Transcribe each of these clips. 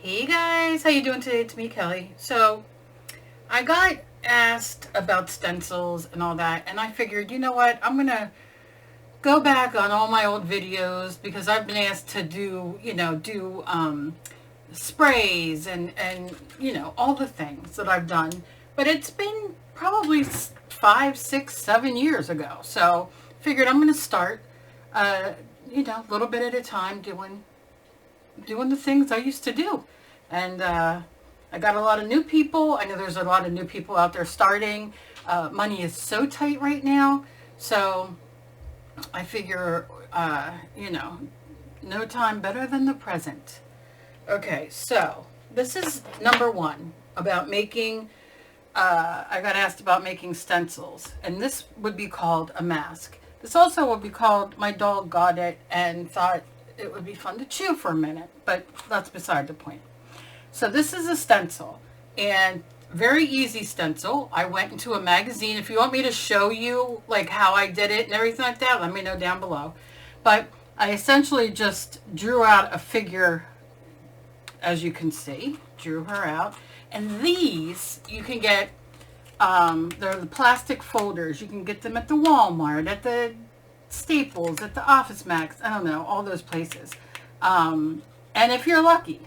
Hey guys, how you doing today? It's me, Kelly. So I got asked about stencils and all that, and I figured, you know what, I'm gonna go back on all my old videos because I've been asked to do, sprays and all the things that I've done. But it's been probably 5, 6, 7 years ago. So figured I'm gonna start, a little bit at a time doing the things I used to do. And I got a lot of new people. I know there's a lot of new people out there starting. Money is so tight right now. So I figure, no time better than the present. Okay, so this is number one about making, I got asked about making stencils. And this would be called a mask. This also would be called, my dog got it and thought it would be fun to chew for a minute, but that's beside the point. So this is a stencil, and very easy stencil. I went into a magazine. If you want me to show you like how I did it and everything like that, let me know down below. But I essentially just drew out a figure, as you can see, drew her out. And these you can get, they're the plastic folders. You can get them at the Walmart, at the Staples, at the Office Max, I don't know, all those places. And if you're lucky,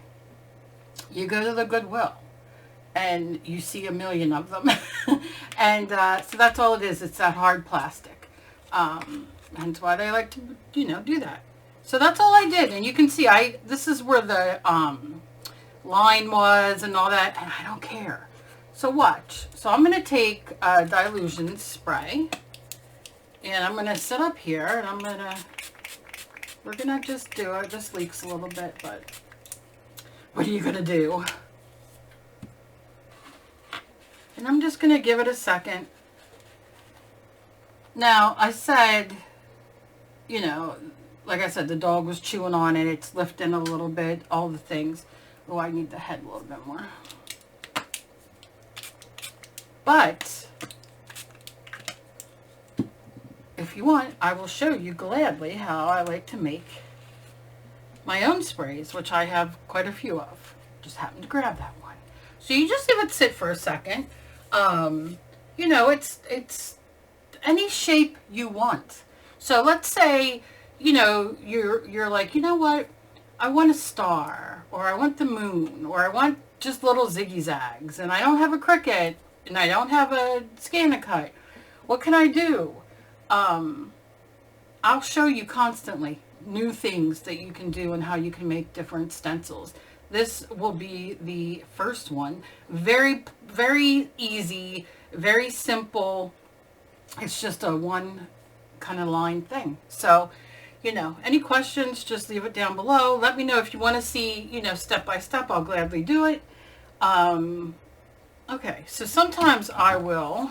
you go to the Goodwill and you see a million of them. And so that's all it is. It's that hard plastic. Hence why they like to, do that. So that's all I did. And you can see, this is where the line was and all that. And I don't care. So watch. So I'm going to take dilution spray. And I'm going to sit up here and we're going to just do it. This leaks a little bit, but what are you going to do? And I'm just going to give it a second. Now, I said, like I said, the dog was chewing on it. It's lifting a little bit, all the things. Oh, I need the head a little bit more. But if you want, I will show you gladly how I like to make my own sprays, which I have quite a few of. Just happened to grab that one. So you just let it sit for a second. It's any shape you want. So let's say, you're like, you know what? I want a star, or I want the moon, or I want just little ziggy zags, and I don't have a Cricut, and I don't have a Scan-A-Cut. What can I do? I'll show you constantly new things that you can do and how you can make different stencils. This will be the first one. Very, very easy, very simple. It's just a one kind of line thing. So, any questions, just leave it down below. Let me know if you want to see, step by step. I'll gladly do it. Okay, so sometimes I will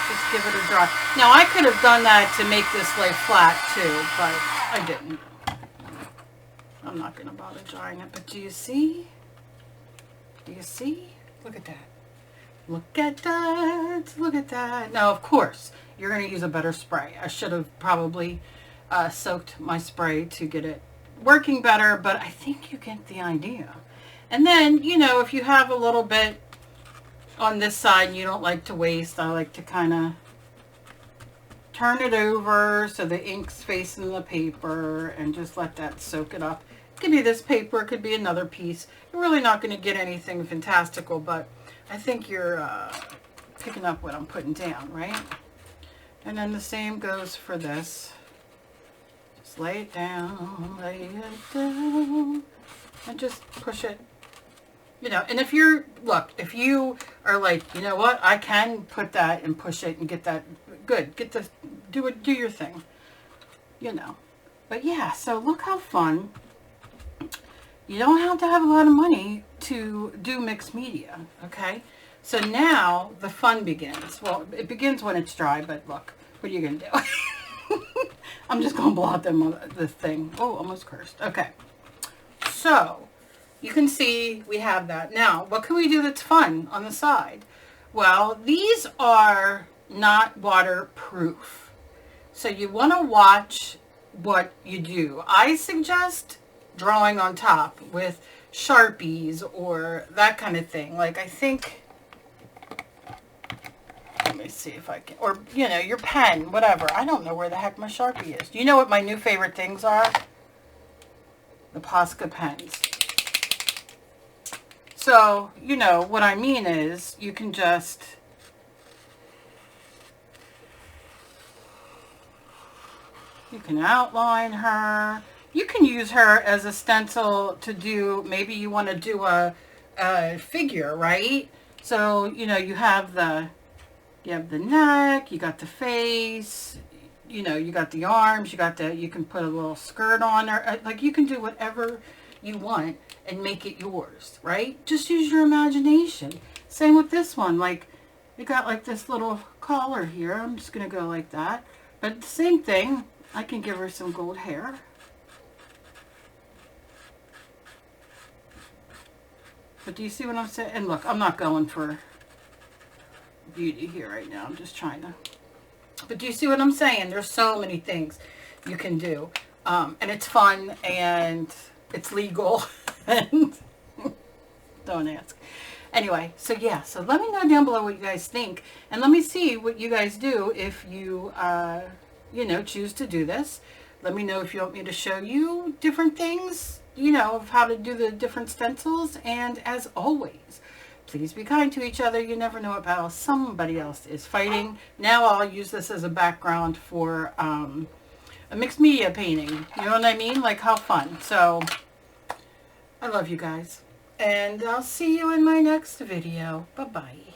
just give it a dry. Now I could have done that to make this lay flat too, but I didn't. I'm not going to bother drying it, but do you see? Do you see? Look at that. Look at that. Look at that. Now, of course, you're going to use a better spray. I should have probably soaked my spray to get it working better, but I think you get the idea. And then, if you have a little bit on this side and you don't like to waste, I like to kind of turn it over so the ink's facing the paper and just let that soak it up. It could be this paper, it could be another piece. You're really not going to get anything fantastical, but I think you're picking up what I'm putting down, right? And then the same goes for this. Just lay it down, and just push it. And if you are like, you know what, I can put that and push it and get that good. Do your thing. But yeah, so look how fun. You don't have to have a lot of money to do mixed media, okay? So now the fun begins. Well, it begins when it's dry, but look, what are you going to do? I'm just going to blot this thing. Oh, almost cursed. Okay. So you can see we have that. Now, what can we do that's fun on the side? Well, these are not waterproof. So you want to watch what you do. I suggest drawing on top with Sharpies or that kind of thing. Like, I think, let me see if I can, or, you know, your pen, whatever. I don't know where the heck my Sharpie is. Do you know what my new favorite things are? The Posca pens. So, you know, what I mean is you can just, you can outline her. You can use her as a stencil to do, maybe you want to do a figure, right? So, you know, you have the neck, you got the face, you know, you got the arms, you got the, you can put a little skirt on her. Like, you can do whatever you want and make it yours, right? Just use your imagination. Same with this one. Like, you got like this little collar here. I'm just going to go like that. But the same thing, I can give her some gold hair. But do you see what I'm saying? And look, I'm not going for beauty here right now. I'm just trying to. But do you see what I'm saying? There's so many things you can do. And it's fun and it's legal. And don't ask. Anyway, so yeah. So let me know down below what you guys think. And let me see what you guys do if you, you know, choose to do this. Let me know if you want me to show you different things, you know, of how to do the different stencils. And as always, please be kind to each other. You never know about how somebody else is fighting. Now I'll use this as a background for a mixed media painting. You know what I mean? Like, how fun. So, I love you guys. And I'll see you in my next video. Bye-bye.